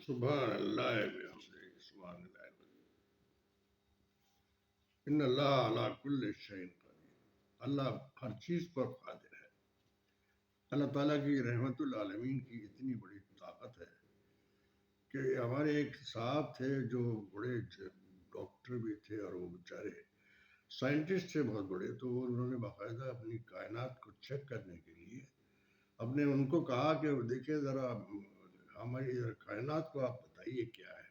سبحان اللہ بحمدہ سبحان اللہ ان اللہ علی کل شیء قدیر. اللہ ہر چیز پر قادر ہے. اللہ تعالیٰ کی رحمت العالمین کی اتنی بڑی طاقت ہے کہ ہمارے ایک صاحب تھے جو بڑے ڈاکٹر بھی تھے اور وہ بیچارے سائنٹسٹ تھے بہت بڑے. تو انہوں نے باقاعدہ اپنی کائنات کو چیک کرنے کے لیے اپنے ان کو کہا کہ دیکھیں ذرا ہماری کائنات کو آپ بتائیے کیا ہے.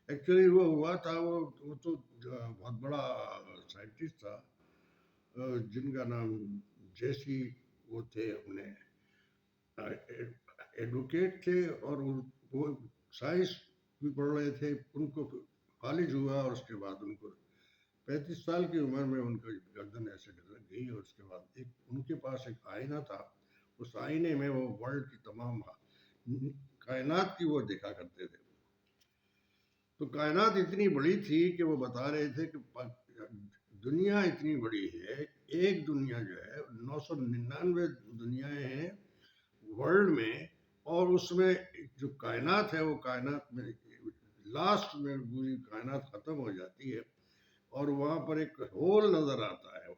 ایکچولی وہ ہوا تھا وہ تو بہت بڑا سائنٹسٹ تھا جن کا نام جیسی وہ تھے اپنے ایڈوکیٹ تھے اور وہ سائنس بھی پڑھ رہے تھے. ان کو کالج ہوا اور اس کے بعد ان کو 35 سال کی عمر میں ان کی گردن ایسے ڈھلک گئی اور اس کے بعد ان کے پاس ایک آئینہ تھا. اس آئینے میں وہ ورلڈ کی تمام کائنات کی وہ دیکھا کرتے تھے. تو کائنات اتنی بڑی تھی کہ وہ بتا رہے تھے کہ دنیا اتنی بڑی ہے. ایک دنیا جو ہے 999 دنیایں ہیں ورلڈ میں اور اس میں جو کائنات ہے وہ کائنات میں لاسٹ میں پوری کائنات ختم ہو جاتی ہے اور وہاں پر ایک ہول نظر آتا ہے.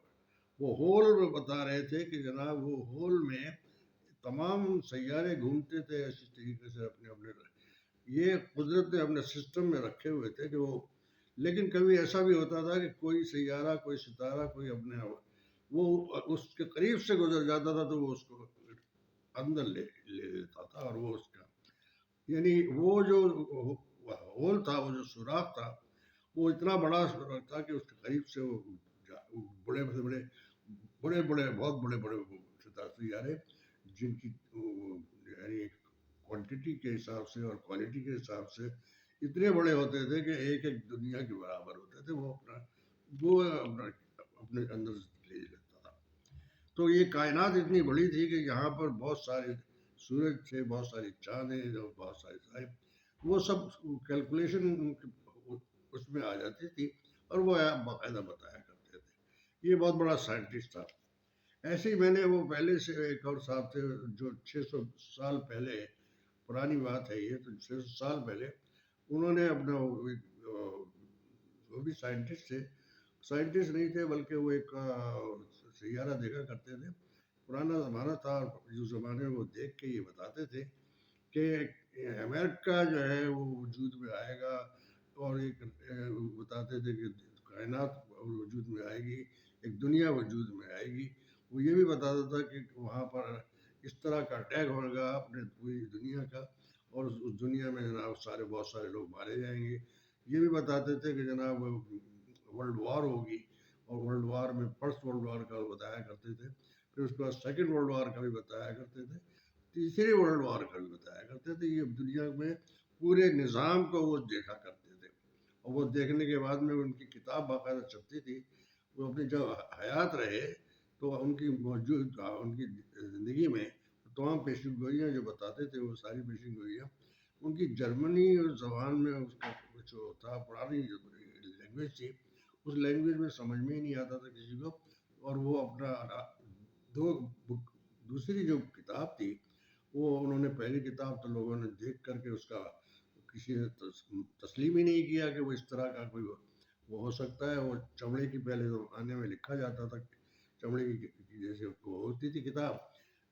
وہ ہول بتا رہے تھے کہ جناب وہ ہول میں تمام سیارے گھومتے تھے اسی طریقے سے اپنے اپنے یہ قدرت نے اپنے سسٹم میں رکھے ہوئے تھے کہ وہ. لیکن کبھی ایسا بھی ہوتا تھا کہ کوئی سیارہ کوئی ستارہ کوئی اپنے وہ اس کے قریب سے گزر جاتا تھا تو وہ اس کو اندر لے لیتا تھا اور وہ اس کا یعنی وہ جو ہول تھا وہ جو سوراخ تھا وہ اتنا بڑا سوراخ تھا کہ اس کے قریب سے وہ بڑے بڑے بڑے بڑے بہت بڑے بڑے سیارے جن کی یعنی کوانٹٹی کے حساب سے اور کوالٹی کے حساب سے اتنے بڑے ہوتے تھے کہ ایک ایک دنیا کے برابر ہوتے تھے. وہ اپنے اندر لے لیتا تھا. تو یہ کائنات اتنی بڑی تھی کہ یہاں پر بہت سارے سورج تھے بہت ساری چاندیں بہت سارے صاحب وہ سب کیلکولیشن اس میں آ جاتی تھی اور وہ باقاعدہ بتایا کرتے تھے. یہ بہت بڑا سائنٹسٹ تھا. ایسے ہی میں نے وہ پہلے سے ایک اور صاحب تھے جو 600 سال پہلے پرانی بات ہے یہ تو 600 سال پہلے انہوں نے اپنا وہ بھی سائنٹسٹ تھے. سائنٹسٹ نہیں تھے بلکہ وہ ایک سیارہ دیکھا کرتے تھے. پرانا زمانہ تھا اس زمانے میں وہ دیکھ کے یہ بتاتے تھے کہ امریکہ جو ہے وہ وجود میں آئے گا اور ایک بتاتے تھے کہ کائنات وجود میں آئے گی ایک دنیا وجود میں آئے گی. وہ یہ بھی بتاتا تھا کہ وہاں پر اس طرح کا اٹیک ہوگا اپنے پوری دنیا کا اور اس دنیا میں جناب بہت سارے لوگ مارے جائیں گے. یہ بھی بتاتے تھے کہ جناب ورلڈ وار ہوگی اور ورلڈ وار میں فرسٹ ورلڈ وار کا بتایا کرتے تھے. پھر اس کے بعد سیکنڈ ورلڈ وار کا بھی بتایا کرتے تھے. تیسری ورلڈ وار کا بھی بتایا کرتے تھے. یہ دنیا میں پورے نظام کو وہ دیکھا کرتے تھے اور وہ دیکھنے کے بعد میں ان کی کتاب باقاعدہ چھپتی تھی. وہ اپنی جب حیات رہے تو ان کی موجود ان کی زندگی میں تمام پیشن گوئیاں جو بتاتے تھے وہ ساری پیشن گوئیاں ان کی جرمنی زبان میں اس کا کچھ تھا پرانی لینگویج تھی. اس لینگویج میں سمجھ میں ہی نہیں آتا تھا کسی کو. اور وہ اپنا دوسری جو کتاب تھی وہ انہوں نے پہلی کتاب تو لوگوں نے دیکھ کر کے اس کا کسی نے تسلیم ہی نہیں کیا کہ وہ اس طرح کا کوئی وہ ہو سکتا ہے. وہ چمڑے کی پہلے زمانے میں لکھا جاتا تھا چمڑے کی جیسے وہ ہوتی تھی کتاب.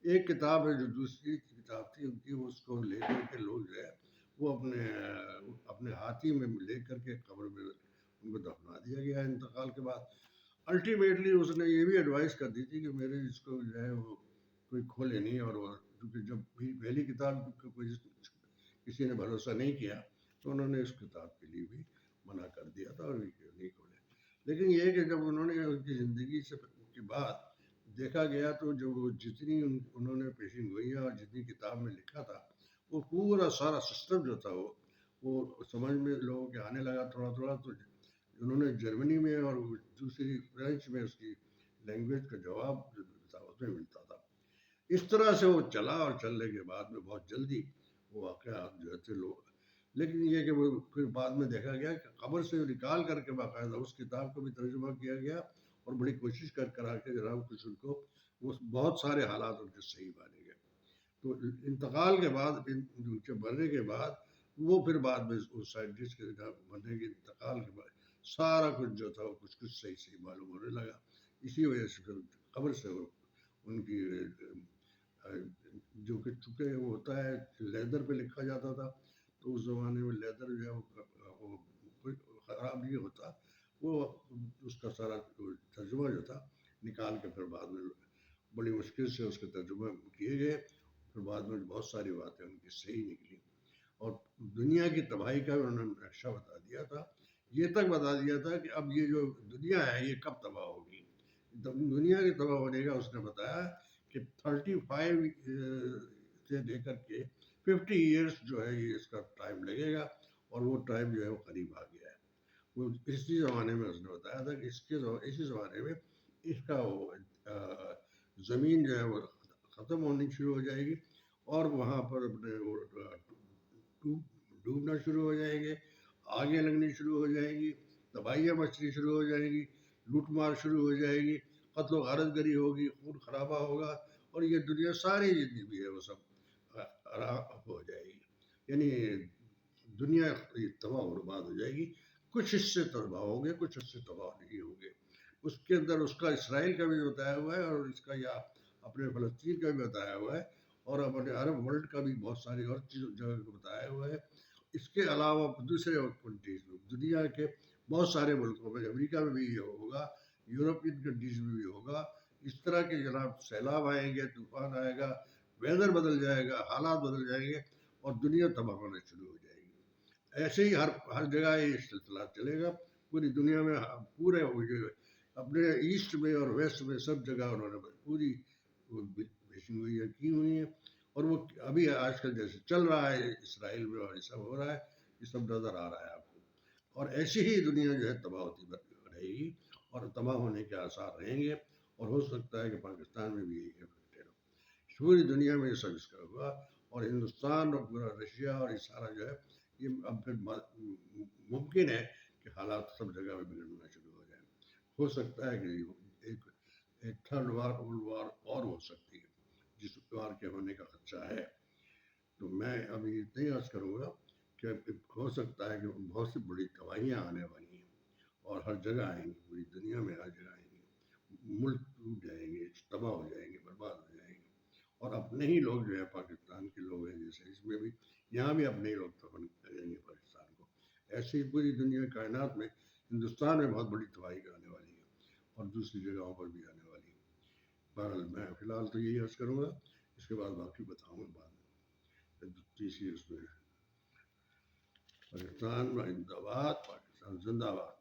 ایک کتاب ہے جو دوسری کتاب تھی ان کی اس کو لے کر کے لوگ جو ہے وہ اپنے ہاتھی میں لے کر کے قبر میں ان کو دفنا دیا گیا انتقال کے بعد. الٹیمیٹلی اس نے یہ بھی ایڈوائز کر دی تھی کہ میرے اس کو جو ہے وہ کوئی کھولے نہیں اور کیونکہ جب پہلی کتاب کوئی کسی نے بھروسہ نہیں کیا تو انہوں نے اس کتاب کے لیے بھی منع کر دیا تھا اور نہیں کھولے. لیکن یہ کہ جب انہوں نے ان کی زندگی سے کے بعد دیکھا گیا تو جو جتنی انہوں نے پیشن گوئیاں اور جتنی کتاب میں لکھا تھا وہ پورا سارا سسٹم جو تھا وہ سمجھ میں لوگوں کے آنے لگا تھوڑا تھوڑا. تو انہوں نے جرمنی میں اور دوسری فرینچ میں اس کی لینگویج کا جواب جو تھا اس میں ملتا تھا. اس طرح سے وہ چلا اور چلنے کے بعد میں بہت جلدی وہ واقعات جو تھے لوگ. لیکن یہ کہ وہ پھر بعد میں دیکھا گیا کہ قبر سے نکال کر کے باقاعدہ اس کتاب کو بھی ترجمہ کیا گیا اور بڑی کوشش کرا کے جناب کچھ ان کو وہ بہت سارے حالات ان کے صحیح مانے گئے. تو انتقال کے بعد ان کے مرنے کے بعد وہ پھر بعد میں اس سائنٹسٹ کے بننے کے انتقال کے بعد سارا کچھ جو تھا وہ کچھ صحیح صحیح معلوم ہونے لگا. اسی وجہ سے پھر قبر سے وہ ان کی جو کہ چونکہ وہ ہوتا ہے لیدر پہ لکھا جاتا تھا، تو اس زمانے میں لیدر جو ہے وہ خراب نہیں ہوتا، وہ اس کا سارا ترجمہ جو تھا نکال کے پھر بعد میں بڑی مشکل سے اس کے ترجمہ کیے گئے. پھر بعد میں بہت ساری باتیں ان کی صحیح نکلی، اور دنیا کی تباہی کا بھی انہوں نے نقشہ بتا دیا تھا. یہ تک بتا دیا تھا کہ اب یہ جو دنیا ہے یہ کب تباہ ہوگی. دنیا کے تباہ ہونے کا اس نے بتایا کہ 35 سے لے کر کے 50 ایئرس جو ہے یہ اس کا ٹائم لگے گا، اور وہ ٹائم جو ہے وہ قریب آ گیا ہے. وہ اسی زمانے میں اس نے بتایا تھا کہ اسی زمانے میں اس کا زمین جو ہے وہ ختم ہونی شروع ہو جائے گی، اور وہاں پر اپنے ڈوبنا شروع ہو جائیں گے، آگے لگنی شروع ہو جائیں گی، تباہیاں مچنی شروع ہو جائیں گی، لوٹ مار شروع ہو جائے گی، قتل و غارت گری ہوگی، خون خرابہ ہوگا، اور یہ دنیا ساری جتنی بھی ہے وہ سب خراب ہو جائے گی. یعنی دنیا تباہ و برباد ہو جائے گی. کچھ حصے تباہ ہوں گے، کچھ حصے تباہ نہیں ہوں گے. اس کے اندر اس کا اسرائیل کا بھی بتایا ہوا ہے، اور اس کا یا اپنے فلسطین کا بھی بتایا ہوا ہے، اور اپنے عرب ورلڈ کا بھی بہت ساری اور جگہ کو بتایا ہوا ہے. اس کے علاوہ دوسرے کنٹریز میں دنیا کے بہت سارے ملکوں میں، امریکہ میں بھی یہ ہوگا، یورپین کنٹریز میں بھی ہوگا. اس طرح کے جناب سیلاب آئیں گے، طوفان آئے گا، ویدر بدل جائے گا، حالات بدل جائیں گے، اور دنیا تباہ ہونا شروع ہو جائے گی. ایسے ہی ہر جگہ یہ سلسلہ چلے گا پوری دنیا میں. پورے اپنے ایسٹ میں اور ویسٹ میں سب جگہ انہوں نے پوری پیشن گوئیاں کی ہوئی ہیں، اور وہ ابھی آج کل جیسے چل رہا ہے اسرائیل میں اور یہ سب ہو رہا ہے، یہ سب نظر آ رہا ہے آپ کو. اور ایسی ہی دنیا جو ہے تباہ ہوتی رہے گی، اور تباہ ہونے کے آثار رہیں گے، اور ہو سکتا ہے کہ پاکستان میں بھی یہی افیکٹڈ ہو. پوری دنیا میں یہ سب اس کا ہوا، اور ہندوستان اور پورا رشیا اور یہ سارا جو ہے یہ اب پھر ممکن ہے کہ حالات سب جگہ میں بگڑنا شروع ہو جائیں. ہو سکتا ہے کہ ایک تھرڈ ورلڈ وار اور ہو سکتی ہے، جس وار کے ہونے کا خدشہ ہے. تو میں ابھی اتنا عرض کروں گا کہ ہو سکتا ہے کہ بہت سی بڑی تباہیاں آنے والی ہیں، اور ہر جگہ آئیں گی، پوری دنیا میں ہر جگہ آئیں گی، ملک ٹوٹ جائیں گے، تباہ ہو جائیں گے، برباد ہو جائیں گے. اور اپنے ہی لوگ جو ہے پاکستان کے لوگ ہیں، جیسے اس میں بھی یہاں بھی اپنے ہی لوگ دفن کریں گے پاکستان کو. ایسے ہی پوری دنیا کائنات میں ہندوستان میں بہت بڑی تباہی آنے والی ہے، اور دوسری جگہوں پر بھی آنے والی ہے. بہرحال میں فی الحال تو یہی عرض کروں گا، اس کے بعد باقی بتاؤں گا بعد میں. تیسری اس میں پاکستان زندہ باد، پاکستان زندہ باد.